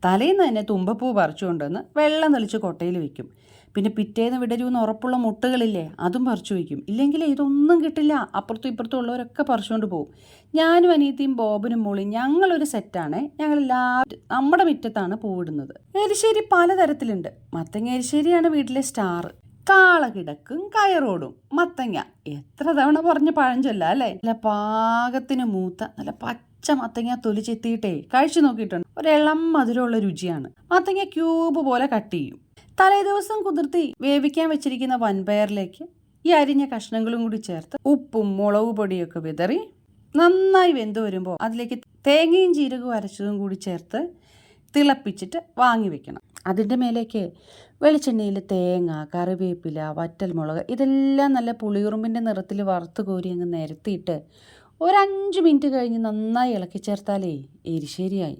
തലേന്ന് തന്നെ തുമ്പപ്പൂ പറിച്ചുകൊണ്ടുവന്ന് വെള്ളം തെളിച്ച് കൊട്ടയിൽ വെക്കും. പിന്നെ പിറ്റേന്ന് വിടരുമെന്ന് ഉറപ്പുള്ള മുട്ടുകളില്ലേ, അതും പറിച്ചു വയ്ക്കും. ഇല്ലെങ്കിൽ ഇതൊന്നും കിട്ടില്ല. അപ്പുറത്തും ഇപ്പുറത്തും ഉള്ളവരൊക്കെ പറിച്ചുകൊണ്ട് പോകും. ഞാനും അനിയത്തിയും ബോബനും മോളിയും ഞങ്ങളൊരു സെറ്റാണ്. ഞങ്ങളെല്ലാവരും നമ്മുടെ മുറ്റത്താണ് പൂവിടുന്നത്. എരിശ്ശേരി പലതരത്തിലുണ്ട്. മത്തങ്ങ എരിശ്ശേരിയാണ് വീട്ടിലെ സ്റ്റാർ. കാള കിടക്കും കയറോടും മത്തങ്ങ. എത്ര തവണ പറഞ്ഞ പഴഞ്ചൊല്ല അല്ലേ? നല്ല പാകത്തിന് മൂത്ത നല്ല പച്ച മത്തങ്ങ തൊലി ചെത്തിയിട്ടേ കഴിച്ചു നോക്കിയിട്ടുണ്ട്. ഒരെളം മധുരമുള്ള രുചിയാണ്. മത്തങ്ങ ക്യൂബ് പോലെ കട്ട് ചെയ്യും. തലേ ദിവസം കുതിർത്തി വേവിക്കാൻ വെച്ചിരിക്കുന്ന വൻപയറിലേക്ക് ഈ അരിഞ്ഞ കഷ്ണങ്ങളും കൂടി ചേർത്ത് ഉപ്പും മുളക് പൊടിയൊക്കെ വിതറി നന്നായി വെന്ത് വരുമ്പോൾ അതിലേക്ക് തേങ്ങയും ജീരകവും അരച്ചതും കൂടി ചേർത്ത് തിളപ്പിച്ചിട്ട് വാങ്ങി വെക്കണം. അതിൻ്റെ മേലേക്ക് വെളിച്ചെണ്ണയിൽ തേങ്ങ, കറിവേപ്പില, വറ്റൽമുളക് ഇതെല്ലാം നല്ല പുളിയുറുമ്പിൻ്റെ നിറത്തിൽ വറുത്ത് കോരി അങ്ങ് നിരത്തിയിട്ട് ഒരു 5 മിനിറ്റ് കഴിഞ്ഞ് നന്നായി ഇളക്കി ചേർത്താലേ എരിശ്ശേരിയായി.